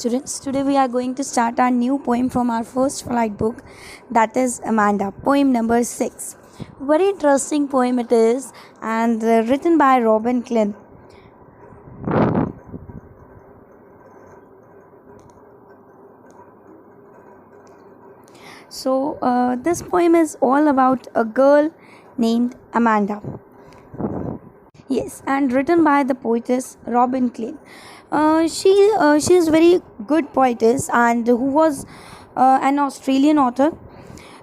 students. Today we are going to start our new poem from our first flight book, that is Amanda, poem number 6. Very interesting poem it is, and written by Robin Klein. So this poem is all about a girl named Amanda. Yes, and written by the poetess Robin Klein. She is very good poetess and who was an Australian author,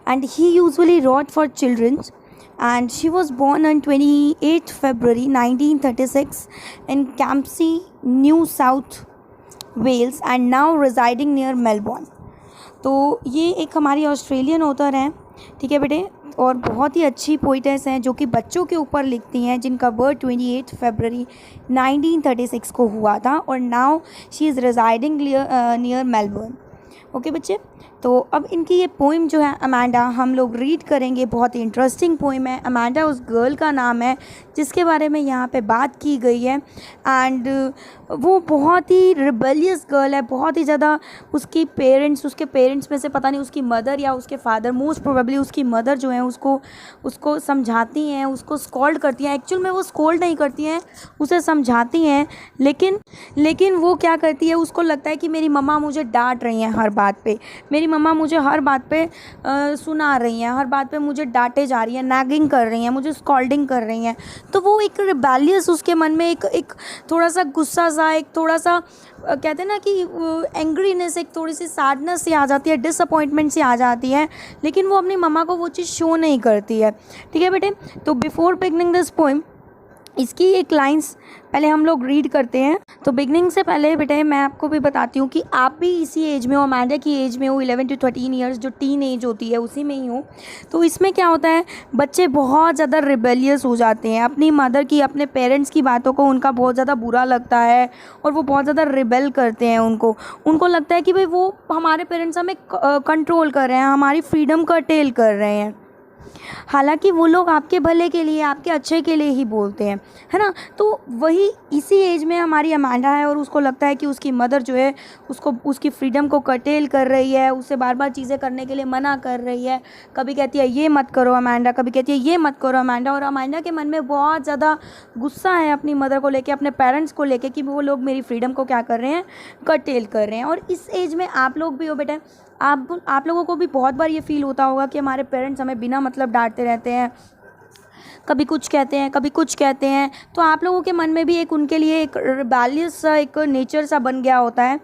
and he usually wrote for children. And she was born on 28 February 1936 in Campsie, New South Wales, and now residing near Melbourne. तो ये एक हमारी Australian author हैं, ठीक है बेटे, और बहुत ही अच्छी पोइटेस हैं जो कि बच्चों के ऊपर लिखती हैं, जिनका बर्थ 28 फरवरी 1936 को हुआ था, और now she is residing near Melbourne. Okay बच्चे, तो अब इनकी ये पोइम जो है अमांडा हम लोग रीड करेंगे. बहुत ही इंटरेस्टिंग पोइम है. अमांडा उस गर्ल का नाम है जिसके बारे में यहाँ पे बात की गई है, एंड वो बहुत ही रिबेलियस गर्ल है. बहुत ही ज़्यादा उसके पेरेंट्स में से पता नहीं उसकी मदर या उसके फादर, मोस्ट प्रोबेबली उसकी मदर जो है उसको समझाती हैं, उसको स्कॉल्ड करती हैं. एक्चुअल में वो स्कॉल्ड नहीं करती हैं, उसे समझाती हैं, लेकिन वो क्या करती है, उसको लगता है कि मेरी मम्मा मुझे डांट रही हैं हर बात पे, मेरी मम्मा मुझे हर बात पे सुना रही हैं, हर बात पे मुझे डांटे जा रही हैं, नैगिंग कर रही हैं, मुझे स्कॉल्डिंग कर रही हैं. तो वो एक रिबेलियस उसके मन में एक थोड़ा सा गुस्सा सा, एक थोड़ा सा कहते हैं ना कि एंग्रीनेस, एक थोड़ी सी सैडनेस सी आ जाती है, डिसअपॉइंटमेंट सी आ जाती है, लेकिन वो अपनी मम्मा को वो चीज़ शो नहीं करती है. ठीक है बेटे, तो बिफोर बिगनिंग दिस पोएम इसकी एक लाइंस पहले हम लोग रीड करते हैं. तो बिगनिंग से पहले बेटे मैं आपको भी बताती हूँ कि आप भी इसी एज में हो, अमांडा की एज में हो, 11 to 13 ईयर्स जो टीन एज होती है उसी में ही हो. तो इसमें क्या होता है, बच्चे बहुत ज़्यादा रिबेलियस हो जाते हैं. अपनी मदर की, अपने पेरेंट्स की बातों को उनका बहुत ज़्यादा बुरा लगता है और वो बहुत ज़्यादा रिबेल करते हैं. उनको लगता है कि भाई वो हमारे पेरेंट्स हमें कंट्रोल कर रहे हैं, हमारी फ्रीडम कर्टेल कर रहे हैं. हालांकि वो लोग आपके भले के लिए, आपके अच्छे के लिए ही बोलते हैं, है ना. तो वही इसी एज में हमारी अमांडा है, और उसको लगता है कि उसकी मदर जो है उसको उसकी फ्रीडम को कर्टेल कर रही है, उसे बार बार चीज़ें करने के लिए मना कर रही है. कभी कहती है ये मत करो अमांडा, कभी कहती है ये मत करो अमांडा. और अमांडा के मन में बहुत ज़्यादा गुस्सा है अपनी मदर को लेके, अपने पेरेंट्स को लेके, कि वो लोग मेरी फ्रीडम को क्या कर रहे हैं, कर्टेल कर रहे हैं. और इस एज में आप लोग भी हो बेटा, आप लोगों को भी बहुत बार ये फील होता होगा कि हमारे पेरेंट्स हमें बिना मतलब डांटते रहते हैं, कभी कुछ कहते हैं, कभी कुछ कहते हैं. तो आप लोगों के मन में भी एक उनके लिए एक रिबेलियस सा एक नेचर सा बन गया होता है,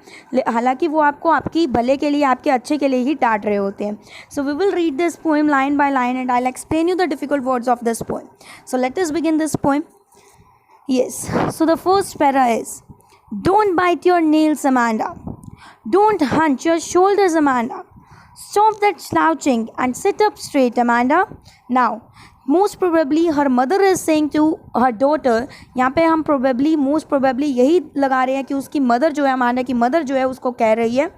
हालांकि वो आपको आपकी भले के लिए, आपके अच्छे के लिए ही डांट रहे होते हैं. So we will read this poem line by line and I will explain you the difficult words of this poem. So let us begin this poem. Yes, so the first para is, don't bite your nails, Amanda. Don't hunch your shoulders, Amanda. Stop that slouching and sit up straight, Amanda. Now, most probably her mother is saying to her daughter, यहाँ पे हम most probably यही लगा रहे हैं कि उसकी mother जो है, अमांडा की मदर जो है उसको कह रही है.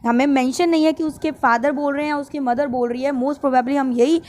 हमें मेंशन नहीं है कि उसके फादर बोल रहे हैं, उसकी मदर बोल रही है. मोस्ट प्रोबेबली हम यही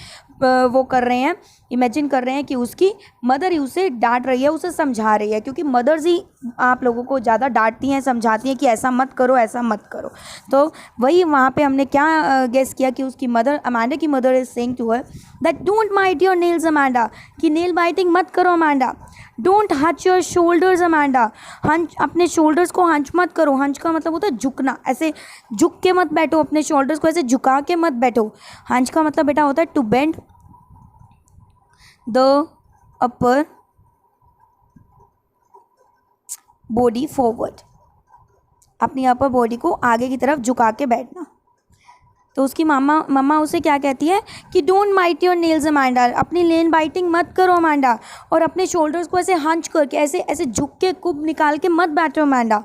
वो कर रहे हैं, इमेजिन कर रहे हैं कि उसकी मदर ही उसे डांट रही है, उसे समझा रही है, क्योंकि मदर्स ही आप लोगों को ज़्यादा डांटती हैं, समझाती हैं कि ऐसा मत करो, ऐसा मत करो. तो वही वहाँ पे हमने क्या गेस किया कि उसकी मदर, अमांडा की mother is saying to her that don't bite your nails Amanda, कि नेल बाइटिंग मत करो Amanda. Don't hunch your shoulders Amanda, hunch, अपने शोल्डर्स को हंच मत करो. हंच का मतलब होता है झुकना, ऐसे झुक के मत बैठो, अपने शोल्डर्स को ऐसे झुका के मत बैठो. हंच का मतलब बेटा होता है to bend the upper body forward, अपनी अपर बॉडी को आगे की तरफ झुका के बैठना. तो उसकी मम्मा उसे क्या कहती है कि don't bite your nails Amanda, अपनी नेल बाइटिंग मत करो अमांडा, और अपने शोल्डर्स को ऐसे हंच करके, ऐसे झुक के कुब निकाल के मत बैठो Amanda.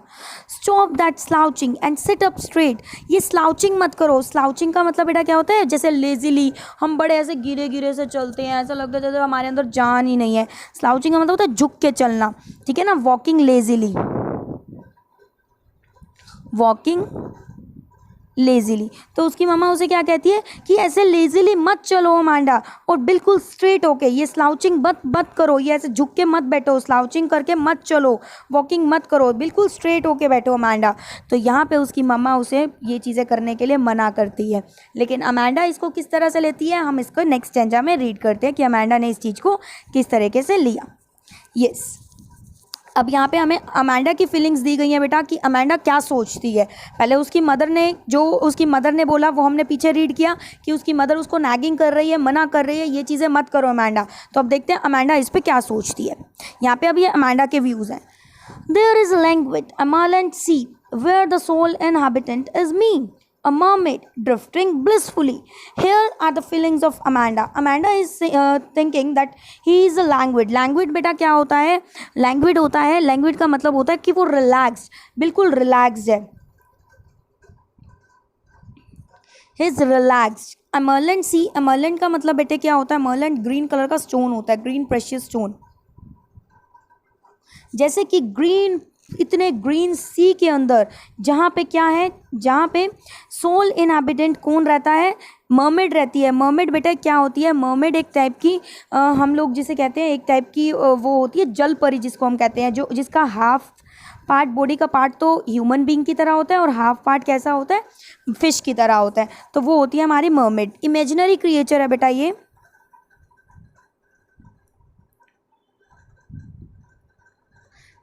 Stop that slouching and sit up straight, ये स्लाउचिंग मत करो. स्लाउचिंग का मतलब बेटा क्या होता है, जैसे लेजीली हम बड़े ऐसे गिरे से चलते हैं, ऐसा लगता है जैसे हमारे अंदर जान ही नहीं है. स्लाउचिंग का मतलब होता है झुक के चलना, ठीक है ना. Walking lazily, walking lazily. तो उसकी मम्मा उसे क्या कहती है कि ऐसे लेजीली मत चलो अमांडा, और बिल्कुल स्ट्रेट होके, ये स्लाउचिंग मत करो, ये ऐसे झुक के मत बैठो, स्लाउचिंग करके मत चलो, वॉकिंग मत करो, बिल्कुल स्ट्रेट होके बैठो अमांडा। तो यहाँ पे उसकी मम्मा उसे ये चीज़ें करने के लिए मना करती है, लेकिन अमांडा इसको किस तरह से लेती है, हम इसको नेक्स्ट स्टैंजा में रीड करते हैं कि अमांडा ने इस चीज़ को किस तरीके से लिया। यस, अब यहाँ पे हमें अमांडा की फीलिंग्स दी गई हैं बेटा कि अमांडा क्या सोचती है। पहले उसकी मदर ने जो उसकी मदर ने बोला वो हमने पीछे रीड किया कि उसकी मदर उसको नैगिंग कर रही है, मना कर रही है, ये चीज़ें मत करो अमांडा। तो अब देखते हैं अमांडा इस पर क्या सोचती है। यहाँ पे अब ये अमांडा के व्यूज़ हैं। देयर इज़ लैंग्वेज अमालैंड sea where the sole inhabitant is me, a mermaid drifting blissfully. Here are the feelings of Amanda. Amanda is thinking that he is a languid. Languid बेटा क्या होता है, languid होता है, languid का मतलब होता है कि वो relaxed, बिल्कुल relaxed है, he is relaxed. Emerald sea, emerald का मतलब बेटे क्या होता है, emerald ग्रीन कलर का स्टोन होता है, ग्रीन प्रेशियस स्टोन। जैसे कि ग्रीन, इतने ग्रीन सी के अंदर जहाँ पे क्या है, जहाँ पे सोल इनहैबिटेंट कौन रहता है, मर्मेड रहती है। मर्मेड बेटा क्या होती है, मर्मेड एक टाइप की हम लोग जिसे कहते हैं, एक टाइप की वो होती है जल परी जिसको हम कहते हैं, जो जिसका हाफ पार्ट, बॉडी का पार्ट तो ह्यूमन बीइंग की तरह होता है और हाफ पार्ट कैसा होता है, फिश की तरह होता है। तो वो होती है हमारी मर्मेड। इमेजिनरी क्रिएचर है बेटा ये,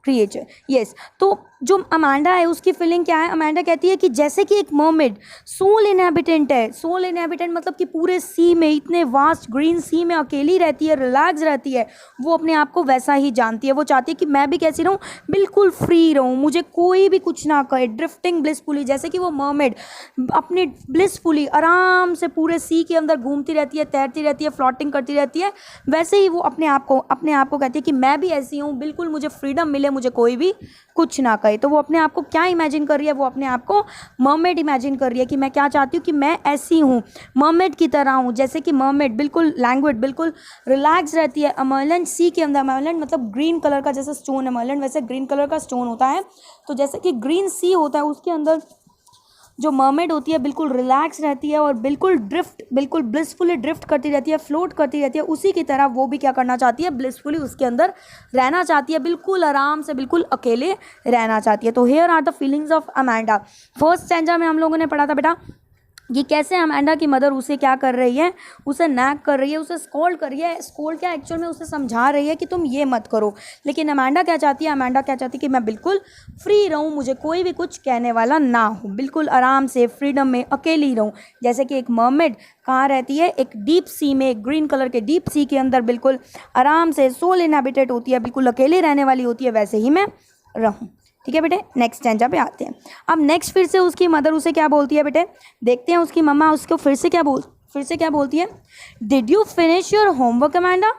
क्रिएचर। यस, तो जो अमांडा है उसकी फीलिंग क्या है, अमांडा कहती है कि जैसे कि एक मर्मेड सोल इनहैबिटेंट है। सोल इनहैबिटेंट मतलब कि पूरे सी में, इतने वास्ट ग्रीन सी में अकेली रहती है, रिलैक्स रहती है, वो अपने आप को वैसा ही जानती है। वो चाहती है कि मैं भी कैसी रहूँ, बिल्कुल फ्री रहूँ, मुझे कोई भी कुछ ना कहे, ड्रिफ्टिंग ब्लिसफुली। जैसे कि वो मर्मेड अपने ब्लिसफुली आराम से पूरे सी के अंदर घूमती रहती है, तैरती रहती है, फ्लोटिंग करती रहती है, वैसे ही वो अपने आप को कहती है कि मैं भी ऐसी हूँ, बिल्कुल मुझे फ्रीडम मिले, मुझे कोई भी कुछ ना कहे। तो वो अपने आप को क्या इमेजिन कर रही है, वो अपने आप को मर्मेड इमेजिन कर रही है कि मैं क्या चाहती हूँ कि मैं ऐसी हूँ, मर्मेड की तरह हूँ। जैसे कि मर्मेड बिल्कुल लैंग्वेड, बिल्कुल रिलैक्स रहती है एमरल्ड सी के अंदर। एमरल्ड मतलब ग्रीन कलर का जैसे स्टोन, एमरल्ड वैसे ग्रीन कलर का स्टोन होता है। तो जैसे कि ग्रीन सी होता है, उसके अंदर जो मर्मेड होती है बिल्कुल रिलैक्स रहती है और बिल्कुल ड्रिफ्ट, बिल्कुल ब्लिसफुली ड्रिफ्ट करती रहती है, फ्लोट करती रहती है। उसी की तरह वो भी क्या करना चाहती है, ब्लिसफुली उसके अंदर रहना चाहती है, बिल्कुल आराम से, बिल्कुल अकेले रहना चाहती है। तो here are the feelings of Amanda. First stanza में हम लोगों ने पढ़ा था बेटा ये कैसे अमांडा की मदर उसे क्या कर रही है, उसे नैग कर रही है, उसे स्कोल्ड कर रही है। स्कोल्ड क्या, एक्चुअल में उसे समझा रही है कि तुम ये मत करो। लेकिन अमांडा क्या चाहती है, अमांडा क्या चाहती है कि मैं बिल्कुल फ्री रहूँ, मुझे कोई भी कुछ कहने वाला ना हो, बिल्कुल आराम से फ्रीडम में अकेली रहूँ। जैसे कि एक मर्मेड कहाँ रहती है, एक डीप सी में, एक ग्रीन कलर के डीप सी के अंदर बिल्कुल आराम से सोल इनहैबिटेड होती है, बिल्कुल अकेले रहने वाली होती है, वैसे ही मैं रहूँ। ठीक है बेटे, नेक्स्ट स्टैंजा पे आते हैं। अब नेक्स्ट फिर से उसकी मदर उसे क्या बोलती है बेटे, देखते हैं उसकी मम्मा उसको फिर से क्या बोलती है। Did you finish your homework Amanda,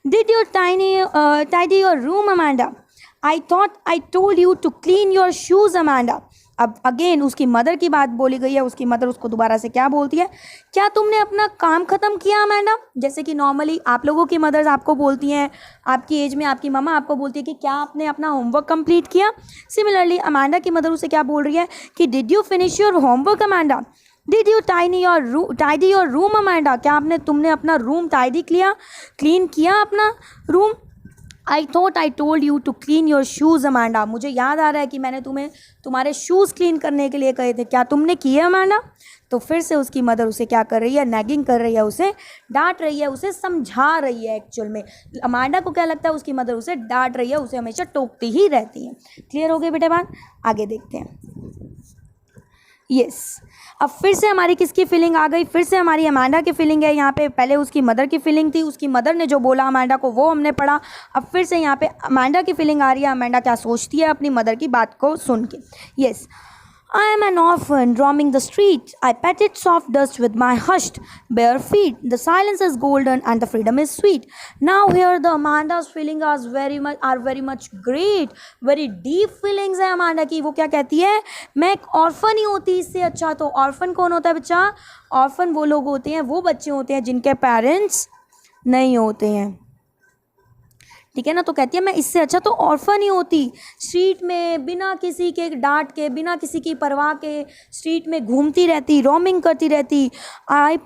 did you tidy your room Amanda, I thought I told you to clean your shoes Amanda. अब अगेन उसकी मदर की बात बोली गई है। उसकी मदर उसको दोबारा से क्या बोलती है, क्या तुमने अपना काम ख़त्म किया अमांडा। जैसे कि नॉर्मली आप लोगों की मदर्स आपको बोलती हैं, आपकी एज में आपकी मम्मा आपको बोलती है कि क्या आपने अपना होमवर्क कंप्लीट किया। सिमिलरली अमांडा की मदर उसे क्या बोल रही है कि did you finish your homework Amanda, did you tidy your room Amanda, क्या तुमने अपना रूम टाइडी क्लीन किया अपना room. I thought I told you to clean your shoes Amanda, मुझे याद आ रहा है कि मैंने तुम्हें तुम्हारे शूज़ क्लीन करने के लिए कहे थे, क्या तुमने किए अमांडा। तो फिर से उसकी मदर उसे क्या कर रही है, नैगिंग कर रही है, उसे डांट रही है, उसे समझा रही है। एक्चुअल में अमांडा को क्या लगता है, उसकी मदर उसे डांट रही है, उसे हमेशा टोकती ही रहती है। क्लियर हो गई बेटे बात, आगे देखते हैं। यस, अब फिर से हमारी किसकी फीलिंग आ गई, फिर से हमारी अमांडा की फीलिंग है। यहाँ पे पहले उसकी मदर की फीलिंग थी, उसकी मदर ने जो बोला अमांडा को वो हमने पढ़ा। अब फिर से यहाँ पे अमांडा की फीलिंग आ रही है। अमांडा क्या सोचती है अपनी मदर की बात को सुन के। Yes, I am an orphan roaming the streets. I petted soft dust with my hushed bare feet. The silence is golden and the freedom is sweet. Now here the Amanda's feelings are very much great. Very deep feelings है Amanda की। वो क्या कहती है, मैं एक orphan ही होती इससे अच्छा। तो ऑर्फन कौन होता है बच्चा, ऑर्फन वो लोग होते हैं, वो बच्चे होते हैं जिनके पेरेंट्स नहीं होते हैं। ठीक है ना। तो कहती है मैं इससे अच्छा तो ऑर्फन ही होती, स्ट्रीट में बिना किसी के डांट के, बिना किसी की परवाह के स्ट्रीट में घूमती रहती, रोमिंग करती रहती। I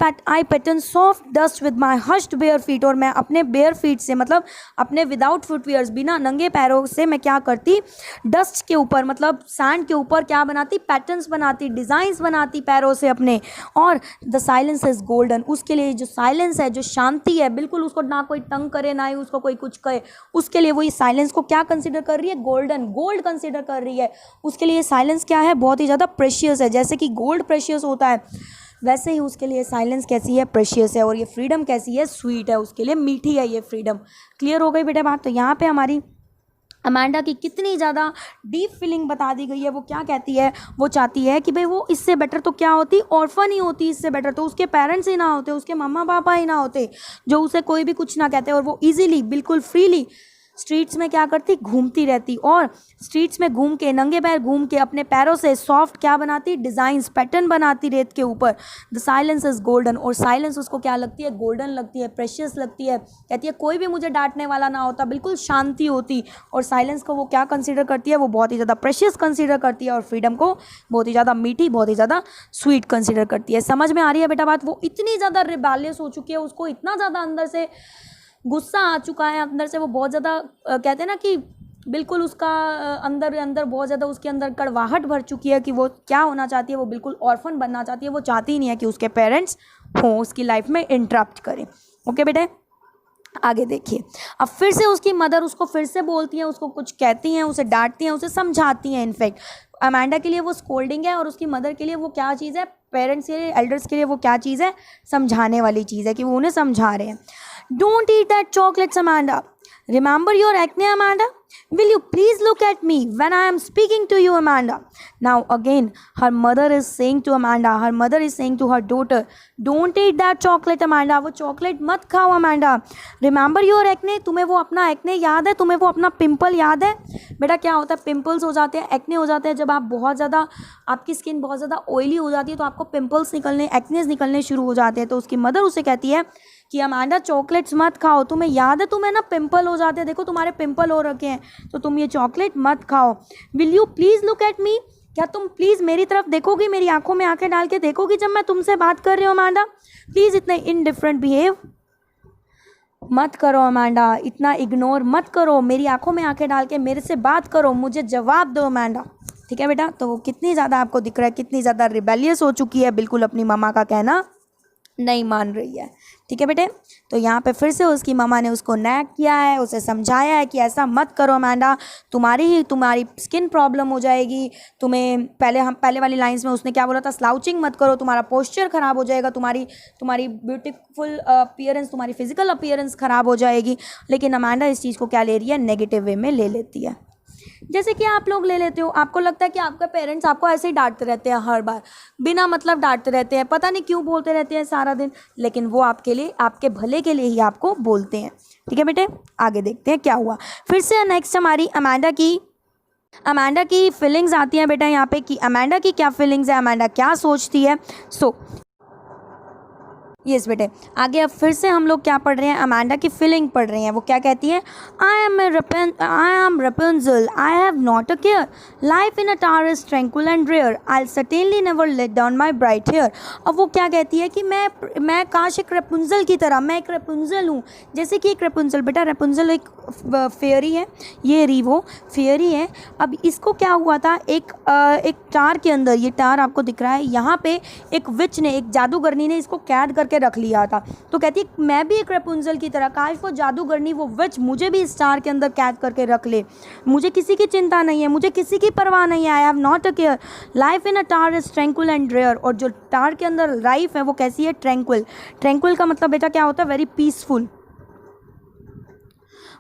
pattern soft dust with my hushed bare feet, और मैं अपने बेयर फीट से, मतलब अपने विदाउट फुटवियर्स, बिना नंगे पैरों से मैं क्या करती, डस्ट के ऊपर, मतलब सैंड के ऊपर क्या बनाती, पैटर्न्स बनाती, डिज़ाइंस बनाती पैरों से अपने। और द साइलेंस इज गोल्डन, उसके लिए जो साइलेंस है, जो शांति है, बिल्कुल उसको ना कोई तंग करे ना ही उसको कोई कुछ कहे, उसके लिए वो इस साइलेंस को क्या कंसिडर कर रही है, गोल्डन, गोल्ड कंसिडर कर रही है। उसके लिए साइलेंस क्या है, बहुत ही ज़्यादा प्रेशियस है। जैसे कि गोल्ड प्रेशियस होता है, वैसे ही उसके लिए साइलेंस कैसी है, प्रेशियस है। और ये फ्रीडम कैसी है, स्वीट है, उसके लिए मीठी है ये फ्रीडम। क्लियर हो गई बेटा बात। तो यहाँ पे हमारी अमांडा की कितनी ज़्यादा डीप फीलिंग बता दी गई है। वो क्या कहती है, वो चाहती है कि भाई वो इससे बेटर तो क्या होती, ऑर्फन ही होती, इससे बेटर तो उसके पेरेंट्स ही ना होते, उसके मम्मा पापा ही ना होते, जो उसे कोई भी कुछ ना कहते, और वो ईजिली, बिल्कुल फ्रीली स्ट्रीट्स में क्या करती, घूमती रहती। और स्ट्रीट्स में घूम के, नंगे पैर घूम के, अपने पैरों से सॉफ्ट क्या बनाती, डिज़ाइंस, पैटर्न बनाती रेत के ऊपर। द साइलेंस इज गोल्डन, और साइलेंस उसको क्या लगती है, गोल्डन लगती है, प्रेशियस लगती है। कहती है कोई भी मुझे डांटने वाला ना होता, बिल्कुल शांति होती। और साइलेंस को वो क्या कंसिडर करती है, वो बहुत ही ज़्यादा प्रेशियस कंसिडर करती है। और फ्रीडम को बहुत ही ज़्यादा मीठी, बहुत ही ज़्यादा स्वीट कंसिडर करती है। समझ में आ रही है बेटा बात। वो इतनी ज़्यादा रिबेलियस हो चुकी है, उसको इतना ज़्यादा अंदर से गुस्सा आ चुका है, अंदर से वो बहुत ज़्यादा कहते हैं ना कि बिल्कुल उसका अंदर अंदर बहुत ज़्यादा उसके अंदर कड़वाहट भर चुकी है कि वो क्या होना चाहती है, वो बिल्कुल ऑर्फन बनना चाहती है। वो चाहती ही नहीं है कि उसके पेरेंट्स हों, उसकी लाइफ में इंटरप्ट करें। ओके बेटे, आगे देखिए। अब फिर से उसकी मदर उसको फिर से बोलती हैं, उसको कुछ कहती हैं, उसे डांटती हैं, उसे समझाती हैं। इनफैक्ट अमांडा के लिए वो स्कोल्डिंग है, और उसकी मदर के लिए वो क्या चीज़ है, पेरेंट्स के लिए, एल्डर्स के लिए वो क्या चीज़ है, समझाने वाली चीज़ है, कि वो उन्हें समझा रहे हैं। Don't eat that chocolates Amanda, remember your acne Amanda, will you please look at me when I am speaking to you Amanda. Now again her mother is saying to Amanda, her mother is saying to her daughter, don't eat that chocolate Amanda, वो chocolate मत खाओ Amanda. Remember your acne, तुम्हें वो अपना acne याद है, तुम्हें वो अपना पिंपल याद है। बेटा क्या होता है, पिंपल्स हो जाते हैं, एक्ने हो जाते हैं जब आप बहुत ज़्यादा, आपकी स्किन बहुत ज़्यादा ऑयली हो जाती है, तो आपको पिंपल्स निकलने, एक्नेस निकलने शुरू हो जाते हैं। तो उसकी मदर उसे कहती है कि अमांडा चॉकलेट्स मत खाओ, तुम्हें याद है, तुम्हें ना पिंपल हो जाते हैं, देखो तुम्हारे पिंपल हो रखे हैं, तो तुम ये चॉकलेट मत खाओ। Will you please look at me, क्या तुम प्लीज़ मेरी तरफ देखोगी, मेरी आंखों में आंखें डाल के देखोगी जब मैं तुमसे बात कर रही हूँ अमांडा। प्लीज़ इतना इनडिफरेंट बिहेव मत करो अमांडा, इतना इग्नोर मत करो, मेरी आंखों में आंखें डाल के मेरे से बात करो, मुझे जवाब दो अमांडा। ठीक है बेटा। तो वो कितनी ज़्यादा आपको दिख रहा है, कितनी ज़्यादा रिबेलियस हो चुकी है, बिल्कुल अपनी मामा का कहना नहीं मान रही है। ठीक है बेटे। तो यहाँ पे फिर से उसकी मामा ने उसको नैक किया है, उसे समझाया है कि ऐसा मत करो अमांडा, तुम्हारी स्किन प्रॉब्लम हो जाएगी, तुम्हें पहले वाली लाइंस में उसने क्या बोला था, स्लाउचिंग मत करो, तुम्हारा पोस्चर ख़राब हो जाएगा, तुम्हारी ब्यूटीफुल अपीयरेंस, तुम्हारी फिजिकल अपीयरेंस ख़राब हो जाएगी। लेकिन अमांडा इस चीज़ को क्या ले रही है, नेगेटिव वे में ले लेती है। जैसे कि आप लोग ले लेते हो, आपको लगता है कि आपके पेरेंट्स आपको ऐसे ही डांटते रहते हैं, हर बार बिना मतलब डांटते रहते हैं, पता नहीं क्यों बोलते रहते हैं सारा दिन, लेकिन वो आपके लिए, आपके भले के लिए ही आपको बोलते हैं। ठीक है बेटे, आगे देखते हैं क्या हुआ। फिर से नेक्स्ट हमारी अमांडा की फीलिंग्स आती हैं बेटा यहाँ पे, कि अमांडा की क्या फीलिंग्स है, अमांडा क्या सोचती है। यस बेटे, आगे अब फिर से हम लोग क्या पढ़ रहे हैं, अमांडा की फीलिंग पढ़ रहे हैं। वो क्या कहती है, I am Rapunzel, I have not a care, life in a tower is tranquil and rare, I certainly never let down my bright hair. अब वो क्या कहती है कि मैं काश एक रेपुंजल की तरह, मैं एक रेपुंजल हूँ। जैसे कि एक रेपुंजल, बेटा रेपुंजल एक फेयरी है, ये रीवो फेयरी है। अब इसको क्या हुआ था, एक टार के अंदर, ये टार आपको दिख रहा है, यहाँ पे एक विच ने, एक जादूगरनी ने इसको कैद करके रख लिया था। तो कहती है मैं भी एक रेपुंजल की तरह, काश वो जादूगरनी, वो विच मुझे भी इस टार के अंदर कैद करके रख ले, मुझे किसी की चिंता नहीं है, मुझे किसी की परवाह नहीं है, I have not a care, life in a tower is tranquil and rare. और जो टार के अंदर लाइफ है वो कैसी है, ट्रैंक्विल। ट्रैंक्विल का मतलब बेटा क्या होता है, वेरी पीसफुल,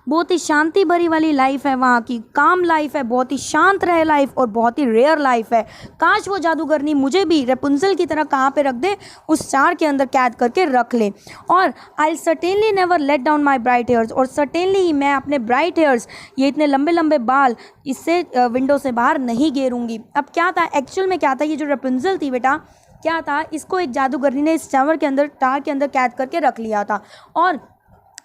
बहुत ही शांति भरी वाली लाइफ है वहाँ की, काम लाइफ है, बहुत ही शांत रहे लाइफ, और बहुत ही रेयर लाइफ है। काश वो जादूगरनी मुझे भी रेपुंजल की तरह कहाँ पे रख दे, उस चार के अंदर कैद करके रख ले। और I certainly never let down my bright hairs, और सर्टेनली ही मैं अपने ब्राइट हेयर्स, ये इतने लंबे लंबे बाल, इससे विंडो से बाहर नहीं गिरूंगी। अब क्या था एक्चुअल में, क्या था, ये जो रेपुंजल थी बेटा, क्या था, इसको एक जादूगरनी ने इस टावर के अंदर, टार के अंदर कैद करके रख लिया था। और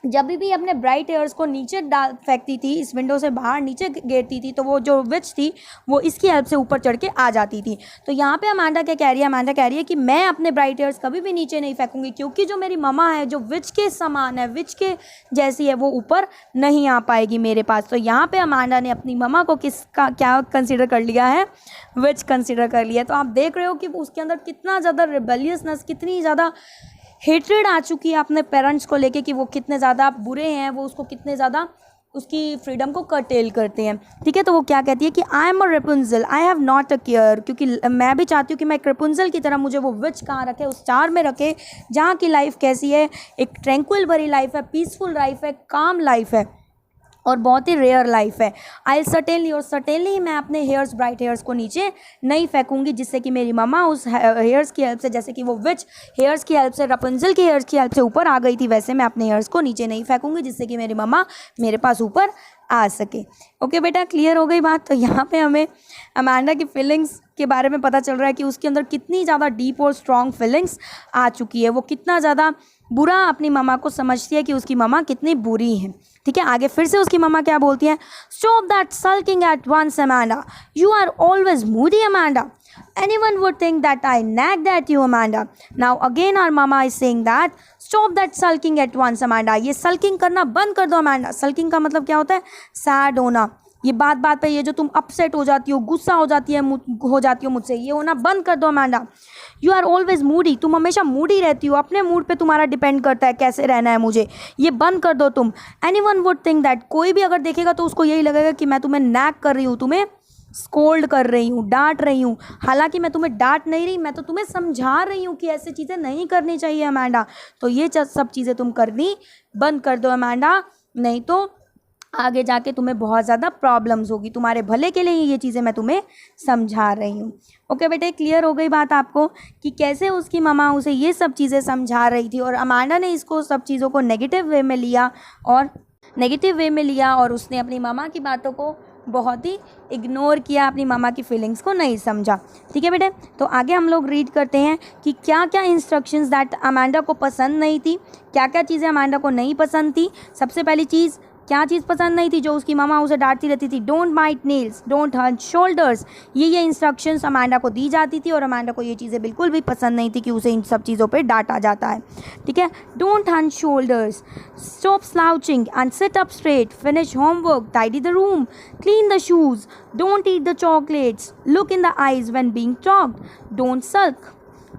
जब भी अपने ब्राइट हेयर्स को नीचे डाल फेंकती थी, इस विंडो से बाहर नीचे गिरती थी, तो वो जो विच थी वो इसकी हेल्प से ऊपर चढ़ के आ जाती थी। तो यहाँ पे अमांडा क्या कह रही है, अमांडा कह रही है कि मैं अपने ब्राइट हेयर्स कभी भी नीचे नहीं फेंकूंगी, क्योंकि जो मेरी ममा है जो विच के समान है, विच के जैसी है, वो ऊपर नहीं आ पाएगी मेरे पास। तो यहाँ पे अमांडा ने अपनी ममा को किसका क्या कंसिडर कर लिया है, विच कंसिडर कर लिया है। तो आप देख रहे हो कि उसके अंदर कितना ज़्यादा रिबेलियसनेस, कितनी ज़्यादा हेट्रेड आ चुकी है अपने पेरेंट्स को लेके कि वो कितने ज़्यादा बुरे हैं, वो उसको कितने ज़्यादा उसकी फ्रीडम को कर्टेल करते हैं। ठीक है, तो वो क्या कहती है कि I am a Rapunzel, I have not a care, क्योंकि मैं भी चाहती हूँ कि मैं एक रेपुंजल की तरह मुझे वो विच कहाँ रखे, उस स्टार में रखे जहाँ की लाइफ कैसी है, एक ट्रैंक्विल भरी लाइफ है, पीसफुल लाइफ है, काम लाइफ है और बहुत ही रेयर लाइफ है। आई सर्टेनली, और सर्टेनली मैं अपने हेयर्स, ब्राइट हेयर्स को नीचे नहीं फेंकूंगी, जिससे कि मेरी ममा उस हेयर्स की हेल्प से, जैसे कि वो विच हेयर्स की हेल्प से, रपुंजल की हेयर्स की हेल्प से ऊपर आ गई थी, वैसे मैं अपने हेयर्स को नीचे नहीं फेंकूंगी, जिससे कि मेरी ममा मेरे पास ऊपर आ सके। ओके बेटा, क्लियर हो गई बात। तो यहाँ पे हमें अमांडा की फीलिंग्स के बारे में पता चल रहा है कि उसके अंदर कितनी ज़्यादा डीप और स्ट्रॉन्ग फीलिंग्स आ चुकी है, वो कितना ज़्यादा बुरा अपनी ममा को समझती है कि उसकी ममा कितनी बुरी है। ठीक है, आगे फिर से उसकी ममा क्या बोलती है, stop that sulking at once Amanda, you are always moody Amanda, anyone would think that I nagged at you Amanda. Now again our mama is saying that stop that sulking at once Amanda. ये sulking करना बंद कर दो Amanda. sulking का मतलब क्या होता है, सैड होना, ये बात बात पे ये जो तुम अपसेट हो जाती हो, गुस्सा हो जाती हो मुझसे, ये होना बंद कर दो Amanda. You are always moody, तुम हमेशा मूडी रहती हो, अपने मूड पे तुम्हारा डिपेंड करता है कैसे रहना है मुझे, ये बंद कर दो तुम। एनीवन वुड थिंक दैट, कोई भी अगर देखेगा तो उसको यही लगेगा कि मैं तुम्हें नैग कर रही हूँ, तुम्हें स्कोल्ड कर रही हूँ, डांट रही हूँ। हालांकि मैं तुम्हें डांट नहीं रही, मैं तो तुम्हें समझा रही हूँ कि ऐसी चीज़ें नहीं करनी चाहिए अमांडा। तो ये सब चीज़ें तुम करनी बंद कर दो अमांडा, नहीं तो आगे जाके तुम्हें बहुत ज़्यादा प्रॉब्लम्स होगी, तुम्हारे भले के लिए ही ये चीज़ें मैं तुम्हें समझा रही हूँ। ओके बेटे, क्लियर हो गई बात आपको कि कैसे उसकी ममा उसे ये सब चीज़ें समझा रही थी और अमांडा ने इसको सब चीज़ों को नेगेटिव वे में लिया और उसने अपनी ममा की बातों को बहुत ही इग्नोर किया, अपनी मामा की फीलिंग्स को नहीं समझा। ठीक है बेटे, तो आगे हम लोग रीड करते हैं कि क्या क्या इंस्ट्रक्शंस दैट अमांडा को पसंद नहीं थी, क्या क्या चीज़ें अमांडा को नहीं पसंद थी। सबसे पहली चीज़, क्या चीज़ पसंद नहीं थी जो उसकी मामा उसे डांटती रहती थी, don't bite nails, don't Hunt shoulders, ये इंस्ट्रक्शंस अमांडा को दी जाती थी और अमांडा को ये चीज़ें बिल्कुल भी पसंद नहीं थी कि उसे इन सब चीज़ों पे डांटा जाता है। ठीक है, don't Hunt shoulders, stop slouching and sit up straight, finish homework, tidy the room, clean the shoes, don't eat the chocolates, look in the eyes when being talked, don't sulk,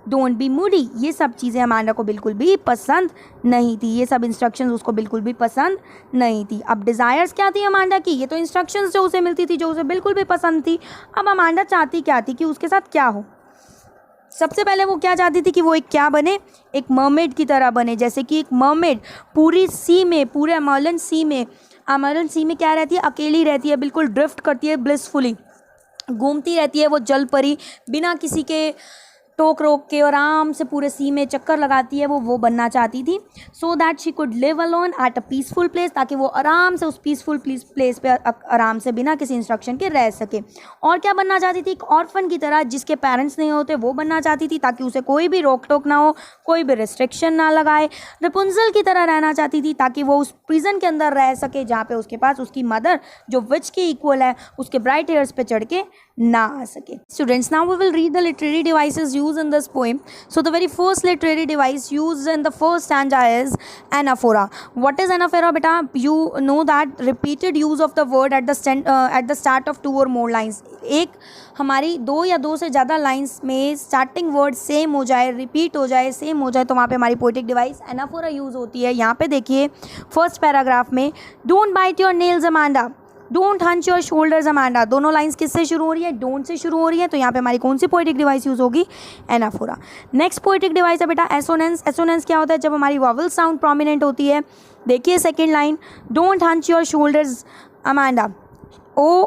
don't be moody. ये सब चीज़ें Amanda को बिल्कुल भी पसंद नहीं थी, ये सब इंस्ट्रक्शंस उसको बिल्कुल भी पसंद नहीं थी। अब डिज़ायर्स क्या थी अमांडा की, ये तो इंस्ट्रक्शंस जो उसे मिलती थी जो उसे बिल्कुल भी पसंद थी। अब अमांडा चाहती क्या थी कि उसके साथ क्या हो। सबसे पहले वो क्या चाहती थी कि वो एक क्या बने, एक मरमेड की तरह बने, जैसे कि एक मरमेड पूरी सी में, पूरे अमरलन सी में क्या रहती है, अकेली रहती है, बिल्कुल ड्रिफ्ट करती है, ब्लिसफुली घूमती रहती है, वो जल परी बिना किसी के टोक रोक के आराम से पूरे सी में चक्कर लगाती है, वो बनना चाहती थी। So that she could live alone at a peaceful place, ताकि वो आराम से उस पीसफुल प्लेस पे आराम से बिना किसी इंस्ट्रक्शन के रह सके। और क्या बनना चाहती थी, एक ऑर्फन की तरह, जिसके पेरेंट्स नहीं होते, वो बनना चाहती थी, ताकि उसे कोई भी रोक टोक ना हो, कोई भी रिस्ट्रिक्शन ना लगाए। रेपुंजल की तरह रहना चाहती थी, ताकि वो उस प्रिजन के अंदर रह सके जहाँ पे उसके पास उसकी मदर जो विच के इक्वल है, उसके ब्राइट हेयर्स पे चढ़ के ना आ सके। Students, now we will read the literary devices used in this poem. So the very first literary device used in the first stanza is anaphora. What is anaphora beta? You know that repeated use of the word at the start of two or more lines. एक हमारी दो या दो से ज़्यादा lines में starting word same हो जाए, रिपीट हो जाए, सेम हो जाए, तो वहाँ पे हमारी पोएटिक डिवाइस एनाफोरा यूज़ होती है। यहाँ पे देखिए फर्स्ट पैराग्राफ में, don't bite your nails Amanda, don't hunch your shoulders Amanda, दोनों लाइंस किससे शुरू हो रही है, डोंट से शुरू हो रही है, तो यहाँ पे हमारी कौन सी पोएटिक डिवाइस यूज़ होगी, एनाफोरा। नेक्स्ट पोएटिक डिवाइस है बेटा एसोनेंस। एसोनेंस क्या होता है, जब हमारी वॉवल साउंड प्रोमिनेंट होती है। देखिए second line, don't hunch your shoulders Amanda, O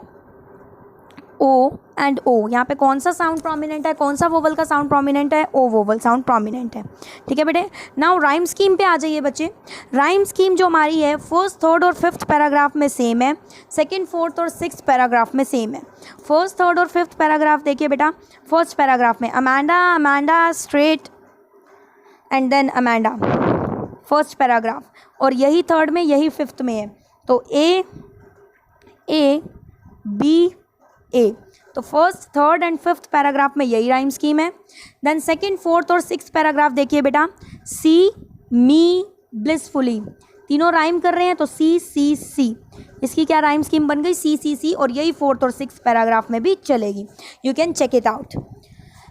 and O, यहाँ पे कौन सा साउंड प्रोमिनेंट है, कौन सा वोवल का साउंड प्रोमिनेंट है, ओ वोवल साउंड प्रोमिनेंट है। ठीक है बेटे, नाउ राइम स्कीम पे आ जाइए बच्चे। राइम स्कीम जो हमारी है फर्स्ट, थर्ड और फिफ्थ पैराग्राफ में सेम है, सेकंड, फोर्थ और सिक्स्थ पैराग्राफ में सेम है। फर्स्ट, थर्ड और फिफ्थ पैराग्राफ देखिए बेटा। फर्स्ट पैराग्राफ में Amanda, Amanda straight and then Amanda. First paragraph, और यही थर्ड में, यही फिफ्थ में है। तो ए ए बी ए, तो first third and fifth paragraph में यही राइम स्कीम है। देन सेकंड फोर्थ और सिक्स्थ पैराग्राफ देखिए बेटा, सी मी ब्लिसफुली, तीनों राइम कर रहे हैं, तो सी सी सी, इसकी क्या राइम स्कीम बन गई, सी सी सी, और यही फोर्थ और सिक्स्थ पैराग्राफ में भी चलेगी। You can check it out.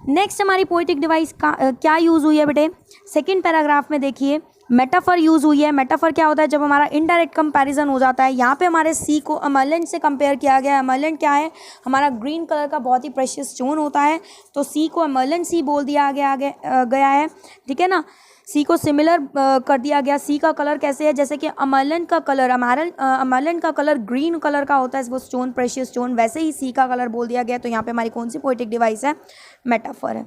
Next हमारी पोएटिक डिवाइस का क्या यूज़ हुई है बेटे, सेकंड पैराग्राफ में देखिए मेटाफर यूज़ हुई है। मेटाफर क्या होता है, जब हमारा इनडायरेक्ट कंपैरिजन हो जाता है। यहाँ पे हमारे सी को अमरलैंड से कंपेयर किया गया है। अमरलैंड क्या है, हमारा ग्रीन कलर का बहुत ही प्रेशियस स्टोन होता है, तो सी को अमरलैंड सी बोल दिया गया है, ठीक है ना। सी को सिमिलर कर दिया गया। सी का कलर कैसे है, जैसे कि अमरलैंड का कलर, अमरलैंड का कलर ग्रीन कलर का होता है, वो स्टोन प्रेशियस स्टोन, वैसे ही सी का कलर बोल दिया गया। तो यहाँ पे हमारी कौन सी पोएटिक डिवाइस है, मेटाफर है।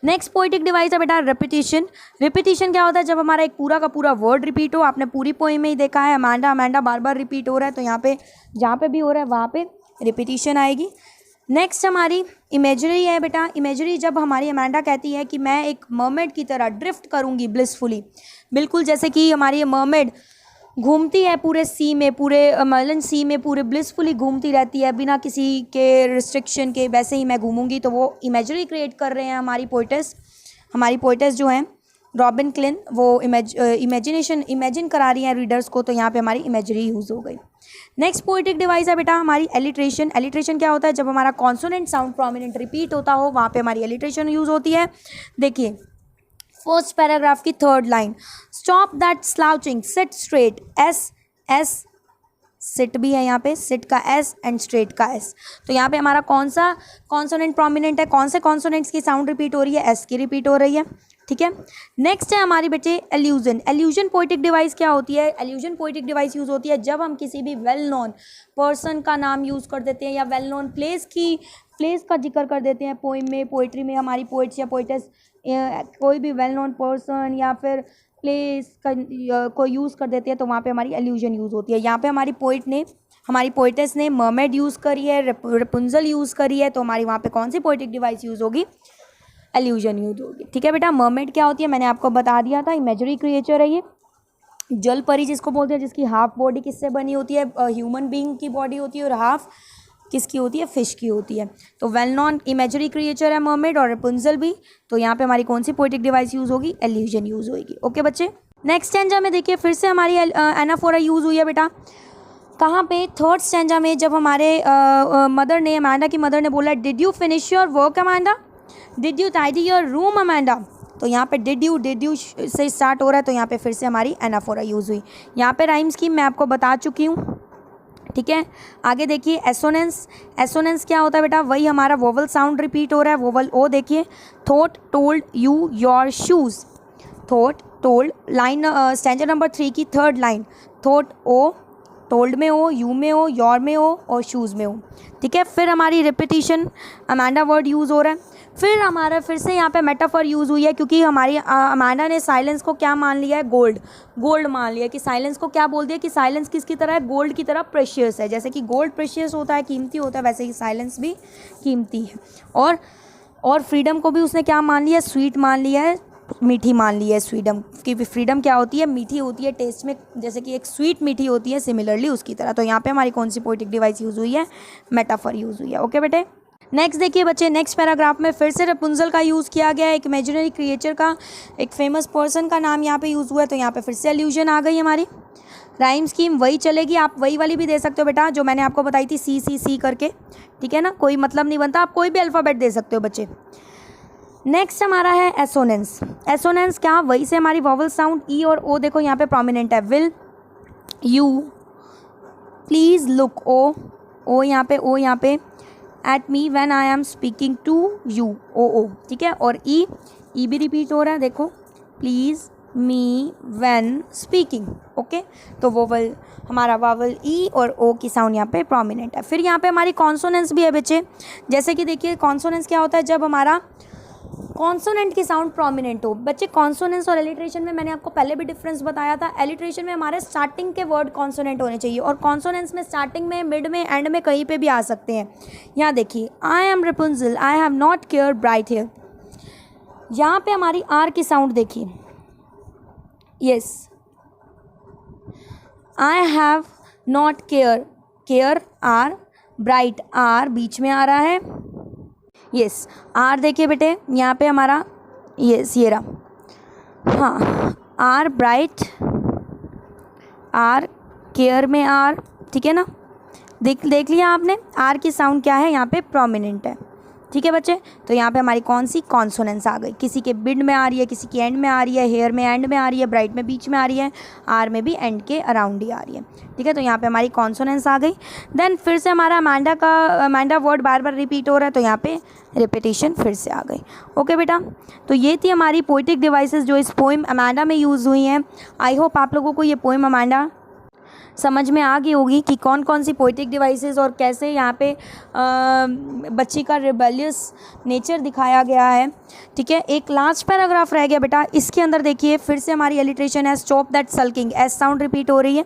नेक्स्ट पोएटिक डिवाइस है बेटा रिपीटिशन। रिपीटिशन क्या होता है, जब हमारा एक पूरा का पूरा वर्ड रिपीट हो। आपने पूरी पोएम में ही देखा है, अमांडा अमांडा बार बार रिपीट हो रहा है, तो यहाँ पे जहाँ पे भी हो रहा है वहाँ पे रिपीटिशन आएगी। नेक्स्ट हमारी इमेजरी है बेटा। इमेजरी, जब हमारी अमांडा कहती है कि मैं एक मरमेड की तरह ड्रिफ्ट करूँगी ब्लिसफुली, बिल्कुल जैसे कि हमारी मरमेड घूमती है पूरे सी में, पूरे अमरलैंड सी में पूरे ब्लिसफुली घूमती रहती है बिना किसी के रिस्ट्रिक्शन के, वैसे ही मैं घूमूंगी। तो वो इमेजरी क्रिएट कर रहे हैं हमारी पोइटेस जो हैं रॉबिन क्लिन, वो इमेजिन करा रही हैं रीडर्स को। तो यहाँ पे हमारी इमेजरी यूज़ हो गई। नेक्स्ट पोएटिक डिवाइस है बेटा हमारी एलिट्रेशन। एलिट्रेशन क्या होता है, जब हमारा कॉन्सोनेंट साउंड प्रोमिनेंट रिपीट होता हो, वहाँ पे हमारी एलिट्रेशन यूज़ होती है। देखिए फर्स्ट पैराग्राफ की third line, stop that slouching, sit straight, S S, sit भी है यहाँ पे, सिट का एस एंड स्ट्रेट का एस। तो यहाँ पे हमारा कौन सा कॉन्सोनेंट प्रोमिनेंट है, कौन से कॉन्सोनेंट्स की साउंड रिपीट हो रही है, एस की रिपीट हो रही है, ठीक है। नेक्स्ट है हमारी बेटे एल्यूजन। एल्यूजन पोएटिक डिवाइस क्या होती है, एल्यूजन पोएटिक डिवाइस यूज़ होती है जब हम किसी भी वेल नोन पर्सन का नाम यूज़ कर देते हैं, या वेल नोन प्लेस का जिक्र कर देते हैं पोइम में, पोइट्री में। हमारी पोइट्स या पोइटेस कोई भी वेल नोन पर्सन या फिर प्लेस का को यूज़ कर देते हैं, तो वहाँ पे हमारी एल्यूजन यूज़ होती है। यहाँ पे हमारी पोइटेस ने मरमेड यूज़ करी है, रेपुंजल यूज़ करी है, तो हमारी वहाँ पे कौन सी पोएटिक डिवाइस यूज़ होगी, एल्यूजन यूज़ होगी, ठीक है बेटा। मरमेड क्या होती है, मैंने आपको बता दिया था, इमेजरी क्रिएचर है ये। जल परी जिसको बोलते हैं, जिसकी हाफ बॉडी किससे बनी होती है, ह्यूमन बीइंग की बॉडी होती है, और हाफ किसकी होती है, फिश की होती है। तो वेल नॉन इमेजरी क्रिएचर है मरमेड, और रेपुंजल भी। तो यहाँ पे हमारी कौन सी पोएटिक डिवाइस यूज़ होगी, एल्यूजन यूज़ होगी। ओके बच्चे, नेक्स्ट स्टैंजा में देखिए फिर से हमारी एनाफोरा यूज़ हुई है बेटा। कहाँ पे, थर्ड स्टैंजा में, जब हमारे मदर ने, अमांडा की मदर ने बोला, did you finish your work Amanda, did you tidy your room Amanda. तो यहाँ पे डिड यू से स्टार्ट हो रहा है, तो यहाँ पे फिर से हमारी एनाफोरा यूज़ हुई। यहाँ पे राइम स्कीम मैं आपको बता चुकी हूँ, ठीक है। आगे देखिए एसोनेंस। एसोनेंस क्या होता है बेटा, वही हमारा वोवल साउंड रिपीट हो रहा है, वोवल ओ। देखिए thought told you your shoes, thought told, line stanza number 3 की थर्ड लाइन, थॉट ओ, टोल्ड में हो, यू में हो, योर में हो, और शूज़ में हो, ठीक है। फिर हमारी रिपीटिशन अमांडा वर्ड यूज़ हो रहा है। फिर हमारा फिर से यहाँ पे मेटाफर यूज़ हुई है, क्योंकि हमारी अमांडा ने साइलेंस को क्या मान लिया है, गोल्ड मान लिया कि साइलेंस को क्या बोल दिया कि साइलेंस किसकी तरह है, गोल्ड की तरह प्रेशियस है। जैसे कि गोल्ड प्रेशियस होता है, कीमती होता है, वैसे ही साइलेंस भी कीमती है। और फ्रीडम को भी उसने क्या मान लिया, स्वीट मान लिया है, मीठी मान ली है। फ्रीडम क्या होती है, मीठी होती है टेस्ट में, जैसे कि एक स्वीट मीठी होती है, सिमिलरली उसकी तरह। तो यहाँ पे हमारी कौन सी पोएटिक डिवाइस यूज़ हुई है, मेटाफर यूज़ हुई है। ओके बेटे, नेक्स्ट देखिए बच्चे, नेक्स्ट पैराग्राफ में फिर से रेपुंजल का यूज़ किया गया है, एक इमेजिनरी क्रिएचर का, एक फेमस पर्सन का नाम यहाँ पे यूज़ हुआ है। तो यहाँ पे फिर से एल्यूजन आ गई हमारी। राइम स्कीम वही चलेगी, आप वही वाली भी दे सकते हो बेटा जो मैंने आपको बताई थी, सी सी सी करके, ठीक है ना, कोई मतलब नहीं बनता, आप कोई भी अल्फ़ाबेट दे सकते हो बच्चे। नेक्स्ट हमारा है एसोनेंस। एसोनेंस क्या, वही से हमारी वॉवल साउंड ई और ओ देखो यहाँ पे प्रोमिनेंट है, will, you, please, look, O यहाँ पे, ओ यहाँ पे, at me when I am speaking to you, O, ठीक है। और ई भी रिपीट हो रहा है, देखो, please, me, when speaking, okay. तो वोवल हमारा वावल ई और ओ की साउंड यहाँ पे प्रोमिनेंट है। फिर यहाँ पे हमारी कॉन्सोनेंस भी है बच्चे। जैसे कि देखिए कॉन्सोनेंस क्या होता है, जब हमारा कॉन्सोनेंट की साउंड प्रोमिनेंट हो। बच्चे कॉन्सोनेंस और एलिट्रेशन में मैंने आपको पहले भी डिफरेंस बताया था। एलिट्रेशन में हमारे स्टार्टिंग के वर्ड कॉन्सोनेंट होने चाहिए, और कॉन्सोनेंस में स्टार्टिंग में, मिड में, एंड में, कहीं पे भी आ सकते हैं। यहाँ देखिए, I am Rapunzel, I have not care bright hair, यहाँ पे हमारी आर की साउंड देखिए, yes, I have not care, care R, bright R बीच में आ रहा है, यस आर देखिए बेटे यहाँ पे हमारा, यस ये रहा, हाँ आर ब्राइट, आर केयर में आर, ठीक है ना, देख लिया आपने, आर की साउंड क्या है यहाँ पे, प्रोमिनेंट है, ठीक है बच्चे। तो यहाँ पे हमारी कौन सी कॉन्सोनेंट्स आ गई, किसी के बिड में आ रही है, किसी की एंड में आ रही है, हेयर में एंड में आ रही है, ब्राइट में बीच में आ रही है, आर में भी एंड के अराउंड ही आ रही है, ठीक है। तो यहाँ पे हमारी कॉन्सोनेंट्स आ गई। देन फिर से हमारा अमांडा वर्ड बार बार रिपीट हो रहा है, तो यहाँ पे रिपीटेशन फिर से आ गई। ओके बेटा, तो ये थी हमारी पोइटिक डिवाइसेस जो इस पोइम अमांडा में यूज़ हुई हैं। आई होप आप लोगों को ये पोइम अमांडा समझ में आ गई होगी कि कौन कौन सी पोइटिक डिवाइसेस और कैसे यहाँ पे बच्ची का रिबेलियस नेचर दिखाया गया है, ठीक है। एक लास्ट पैराग्राफ रह गया बेटा, इसके अंदर देखिए फिर से हमारी एलिट्रेशन है, stop that sulking, S sound repeat हो रही है,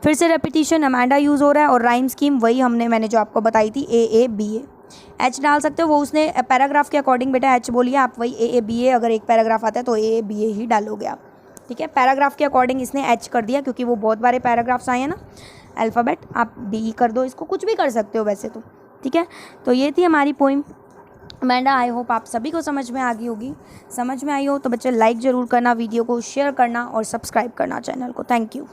फिर से रेपिटिशन अमांडा यूज़ हो रहा है, और राइम स्कीम वही मैंने जो आपको बताई थी, A एच डाल सकते हो, वो उसने पैराग्राफ के अकॉर्डिंग बेटा एच बोलिए, आप वही A अगर एक पैराग्राफ आता है तो A ही डालोगे आप, ठीक है। पैराग्राफ के अकॉर्डिंग इसने एच कर दिया क्योंकि वो बहुत बारे पैराग्राफ्स आए हैं ना, अल्फ़ाबेट आप डी कर दो, इसको कुछ भी कर सकते हो वैसे तो, ठीक है। तो ये थी हमारी पोइम अमांडा। आई होप आप सभी को समझ में आ गई होगी। समझ में आई हो तो बच्चे लाइक ज़रूर करना, वीडियो को शेयर करना और सब्सक्राइब करना चैनल को। Thank you.